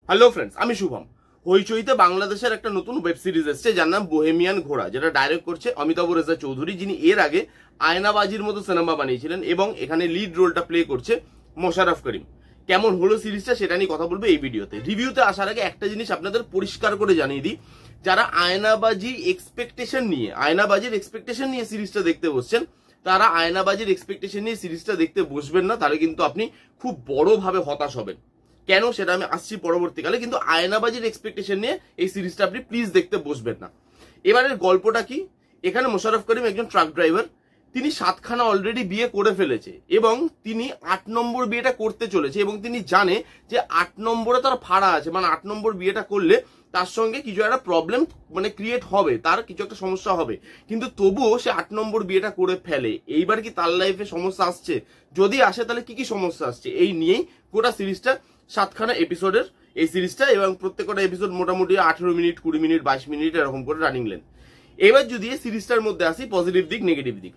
Hello friends, আমি শুভম। হইচইতে বাংলাদেশের একটা নতুন ওয়েব সিরিজ এসছে যার নাম বোহেমিয়ান ঘোড়া, যেটা ডাইরেক্ট করছে অমিতাভ রেজা চৌধুরী, যিনি এর আগে আয়নাবাজির মতো সিনেমা বানিয়েছিলেন এবং এখানে লিড রোলটা প্লে করছে মোশাররফ করিম। কেমন হলো সিরিজটা সেটা নিয়ে কথা বলবো এই ভিডিওতে। রিভিউতে আসার আগে একটা জিনিস আপনাদের পরিষ্কার করে জানিয়ে দিই, যারা আয়নাবাজির এক্সপেকটেশন নিয়ে সিরিজটা দেখতে বসছেন, তারা আয়নাবাজির এক্সপেকটেশন নিয়ে সিরিজটা দেখতে বসবেন না, তাহলে কিন্তু আপনি খুব বড়ভাবে হতাশ হবেন। কেন সেটা আমি আসছি পরবর্তীকালে, কিন্তু আয়নাবাজির এক্সপেকটেশন নিয়ে এই সিরিজটা আপনি প্লিজ দেখতে বসবেন না। এবারের গল্পটা কি, এখানে মোশাররফ করিম একজন ট্রাক ড্রাইভার, তিনি 7খানা অলরেডি বিয়ে করে ফেলেছে এবং তিনি 8 নম্বর বিয়েটা করতে চলেছে এবং তিনি জানে যে 8 নম্বরে তার ফাড়া আছে, মানে 8 নম্বর বিয়েটা করলে তার সঙ্গে কিছু একটা প্রবলেম ক্রিয়েট হবে, তার কিছু একটা সমস্যা হবে, কিন্তু তবুও সে 8 নম্বর বিয়েটা করে ফেলে। এইবার কি তার লাইফে সমস্যা আসছে? যদি আসে তাহলে কি কি সমস্যা আসছে, এই নিয়েই গোটা সিরিজটা, 7খানা এপিসোডের এই সিরিজটা, এবং প্রত্যেকটা এপিসোড মোটামুটি 18 মিনিট, 20 মিনিট, 22 মিনিট এরকম করে রানিং লেন্থ। এবার যদি এই সিরিজটার মধ্যে আসি পজিটিভ দিক, নেগেটিভ দিক,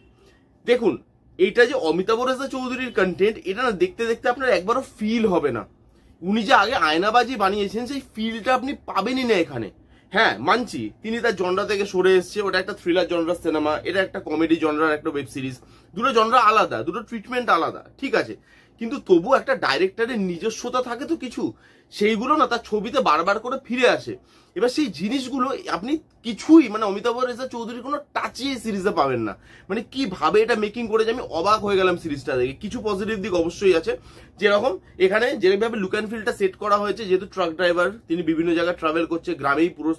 দেখুন এইটা যে অমিতাভ রেজা চৌধুরীর কন্টেন্ট, এটা না দেখতে দেখতে আপনার একবারও ফিল হবে না। উনি যে আগে আয়নাবাজি বানিয়েছেন সেই ফিলটা আপনি পাবেনই না এখানে। হ্যাঁ মানছি তিনি তার জনরা থেকে সরে এসছে, ওটা একটা থ্রিলার জনরার সিনেমা, এটা একটা কমেডি জনরার একটা ওয়েব সিরিজ, দুটো জনরা আলাদা, দুটো ট্রিটমেন্ট আলাদা, ঠিক আছে, কিন্তু তবু একটা ডাইরেক্টরের নিজস্বতা থাকে তো কিছু, সেইগুলো না তার ছবিতে বারবার করে ফিরে আসে। এবার সেই জিনিসগুলো আপনি কিছুই অমিতাভ রেজা চৌধুরীর কোনো টাচই এই সিরিজে পাবেন না। কিভাবে এটা মেকিং করেছে আমি অবাক হয়ে গেলাম সিরিজটা দেখে। কিছু পজিটিভ দিক অবশ্যই আছে, যেরকম এখানে যেভাবে লুক অ্যান্ড ফিলটা সেট করা হয়েছে, যেহেতু ট্রাক ড্রাইভার তিনি বিভিন্ন জায়গায় ট্রাভেল করছে, গ্রামেই পুরো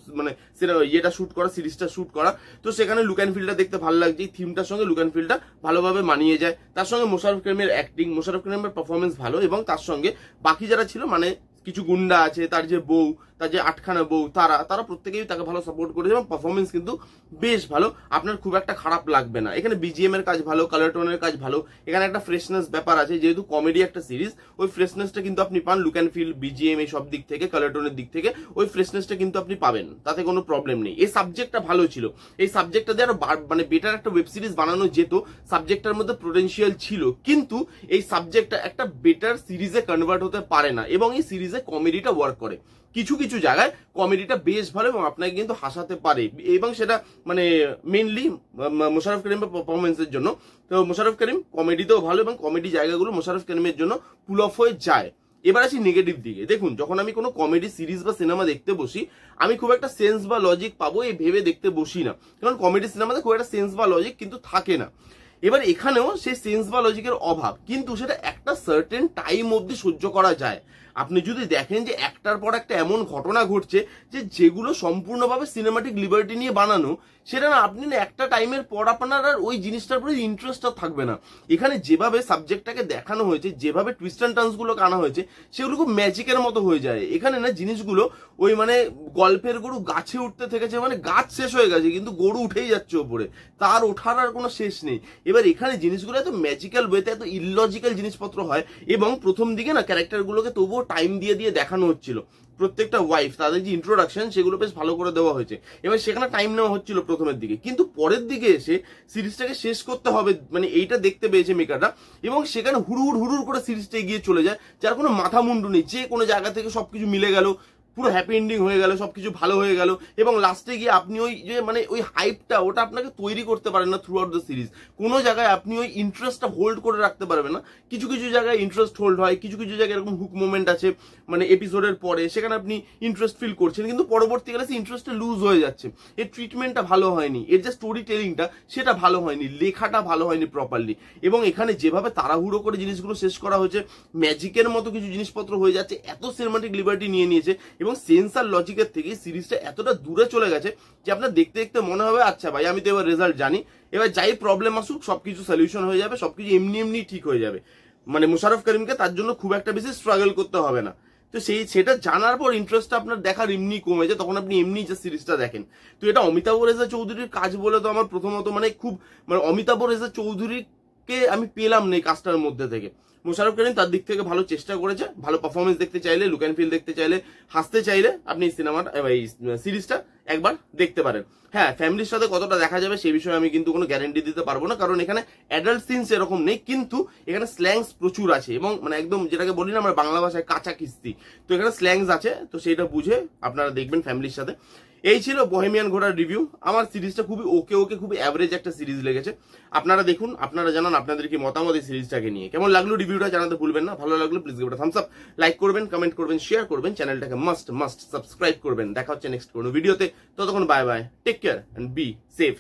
ইয়েটা শুট করা, সিরিজটা শুট করা, তো সেখানে লুক অ্যান্ড ফিলটা দেখতে ভালো লাগছে, থিমটার সঙ্গে লুক অ্যান্ড ফিলটা ভালোভাবে মানিয়ে যায়। তার সঙ্গে মোশাররফ করিমের অ্যাক্টিং, মোশাররফ করিমের পারফরমেন্স ভালো, এবং তার সঙ্গে বাকি যারা ছিল কিছু গুন্ডা আছে, তার যে বউ, তার যে 8খানা বউ, তারা প্রত্যেকেই তাকে ভালো সাপোর্ট করেছে এবং পারফরমেন্স কিন্তু বেশ ভালো, আপনার খুব একটা খারাপ লাগবে না। এখানে বিজিএম এর কাজ ভালো, কালার টোনের কাজ ভালো, এখানে একটা ফ্রেশনেস ব্যাপার আছে, যেহেতু কমেডি একটা সিরিজ, ওই ফ্রেশনেসটা কিন্তু আপনি পান লুক অ্যান্ড ফিল, বিজিএম এই সব দিক থেকে, কালার টোনের দিক থেকে ওই ফ্রেশনেসটা কিন্তু আপনি পাবেন, তাতে কোনো প্রবলেম নেই। এই সাবজেক্টটা ভালো ছিল, এই সাবজেক্টটা দিয়ে আরো বেটার একটা ওয়েব সিরিজ বানানো যেত, সাবজেক্টটার মধ্যে পোটেনশিয়াল ছিল, কিন্তু এই সাবজেক্টটা একটা বেটার সিরিজে কনভার্ট হতে পারে না, এবং এই সিরিজে কমেডিটা ওয়ার্ক করে, কিছু কিছু জায়গায় কমেডিটা বেশ ভালো এবং আপনাকে কিন্তু হাসাতে পারে, এবং সেটা মেইনলি মোশাররফ করিমের পারফরমেন্সের জন্য। তো মোশাররফ করিম কমেডিতেও ভালো এবং কমেডি জায়গাগুলো মোশাররফ করিমের জন্য পুল অফ হয়ে যায়। এবার আসি নেগেটিভ দিকে। দেখুন, যখন আমি কোনো কমেডি সিরিজ বা সিনেমা দেখতে বসি, আমি খুব একটা সেন্স বা লজিক পাবো এই ভেবে দেখতে বসি না, কারণ কমেডি সিনেমাতে খুব একটা সেন্স বা লজিক কিন্তু থাকে না। এবার এখানেও সেই সেন্স বা লজিকের অভাব, কিন্তু সেটা একটা সার্টেন টাইম অবধি সহ্য করা যায়। আপনি যদি দেখেন যে একটার পর একটা এমন ঘটনা ঘটছে যেগুলো সম্পূর্ণভাবে সিনেমাটিক লিবার্টি নিয়ে বানানো, সেটা না আপনি একটা টাইমের পর আপনার আর ওই জিনিসটার প্রতি ইন্টারেস্টটা থাকবে না। এখানে যেভাবে সাবজেক্টটাকে দেখানো হয়েছে, যেভাবে টুইস্ট অ্যান্ড টার্নস গুলো আনা হয়েছে, সেগুলো খুব ম্যাজিকের মতো হয়ে যায়। এখানে না জিনিসগুলো ওই গল্পের গরু গাছে উঠতে থেকেছে, গাছ শেষ হয়ে গেছে কিন্তু গরু উঠেই যাচ্ছে ওপরে, তার ওঠার আর কোনো শেষ নেই। এবার এখানে জিনিসগুলো এত ম্যাজিক্যাল ওয়েতে, এত ইললজিক্যাল জিনিসপত্র হয়, এবং প্রথম দিকে না ক্যারেক্টারগুলোকে তবুও টাইম দিয়ে দেখানো হচ্ছিল, প্রত্যেকটা ওয়াইফ তাদের যে ইন্ট্রোডাকশন সেগুলো বেশ ভালো করে দেওয়া হয়েছে, এবার সেখানে টাইম নেওয়া হচ্ছিল প্রথমের দিকে, কিন্তু পরের দিকে এসে সিরিজটাকে শেষ করতে হবে এইটা দেখতে পেয়েছে মেকাররা, এবং সেখানে হুড়ুর করে সিরিজটা এগিয়ে চলে যায়, যার কোনো মাথা মুন্ডু নেই, যে কোনো জায়গা থেকে সবকিছু মিলে গেল, পুরো হ্যাপি এন্ডিং হয়ে গেল, সবকিছু ভালো হয়ে গেল, এবং লাস্টে গিয়ে আপনি ওই যে ওই হাইপটা ওটা আপনাকে তৈরি করতে পারেন না থ্রু আউট দ্য সিরিজ। কোনো জায়গায় আপনি ওই ইন্টারেস্টটা হোল্ড করে রাখতে পারবেন না। কিছু কিছু জায়গায় ইন্টারেস্ট হোল্ড হয়, কিছু কিছু জায়গায় এরকম হুক মোমেন্ট আছে এপিসোডের পরে, সেখানে আপনি ইন্টারেস্ট ফিল করছেন, কিন্তু পরবর্তীকালে সেই ইন্টারেস্টটা লুজ হয়ে যাচ্ছে। এর ট্রিটমেন্টটা ভালো হয়নি, এর যে স্টোরি টেলিংটা সেটা ভালো হয়নি, লেখাটা ভালো হয়নি প্রপারলি, এবং এখানে যেভাবে তাড়াহুড়ো করে জিনিসগুলো শেষ করা হয়েছে, ম্যাজিকের মতো কিছু জিনিসপত্র হয়ে যাচ্ছে, এত সিনেমাটিক লিবার্টি নিয়ে নিয়েছে, এবং সেন্সার লজিকের থেকে সিরিজটা এতটা দূরে চলে গেছে যে আপনার দেখতে দেখতে মনে হবে আচ্ছা ভাই আমি তো এবার রেজাল্ট জানি, এবার যাই প্রবলেম আসুক সবকিছু সলিউশন হয়ে যাবে, সবকিছু এমনি ঠিক হয়ে যাবে, মোশাররফ করিমকে তার জন্য খুব একটা বেশি স্ট্রাগল করতে হবে না। তো সেটা জানার পর ইন্টারেস্টটা আপনার দেখার এমনি কমে যায়, তখন আপনি এমনি যে সিরিজটা দেখেন। তো এটা অমিতাভ রেজা চৌধুরীর কাজ বলে তো আমার প্রথমত খুব অমিতাভ রেজা চৌধুরীকে আমি পেলাম না এই কাজটার মধ্যে থেকে। মোশাররফ করিম তার দিক থেকে ভালো চেষ্টা করেছে, ভালো পারফরমেন্স দেখতে চাইলে, লুক অ্যান্ড ফিল দেখতে চাইলে, হাসতে চাইলে আপনি এই সিনেমাটা এই সিরিজটা একবার দেখতে পারেন। হ্যাঁ, ফ্যামিলির সাথে কতটা দেখা যাবে সেই বিষয়ে আমি কিন্তু কোনো গ্যারান্টি দিতে পারবো না, কারণ এখানে অ্যাডাল্ট সিনস এরকম নেই, কিন্তু এখানে স্ল্যাংস প্রচুর আছে এবং মানে একদম যেটাকে বলি না আমরা বাংলা ভাষায় কাঁচা কিস্তি, তো এখানে স্ল্যাংস আছে, তো সেইটা বুঝে আপনারা দেখবেন ফ্যামিলির সাথে। এই ছিল বোহেমিয়ান ঘোড়ার রিভিউ। আমার সিরিজটা খুবই ওকে খুবই অ্যাভারেজ একটা সিরিজ লেগেছে। আপনারা দেখুন, আপনারা জানান আপনাদের কি মতামত এই সিরিজটাকে নিয়ে। কেমন লাগলো রিভিউটা জানাতে ভুলবেন না। ভালো লাগলো please give it a Thums up, like করবেন, কমেন্ট করবেন, শেয়ার করবেন, চ্যানেলটাকে মাস্ট সাবস্ক্রাইব করবেন। দেখা হচ্ছে নেক্সট কোনো ভিডিওতে, ততক্ষণ bye bye, take care and be safe.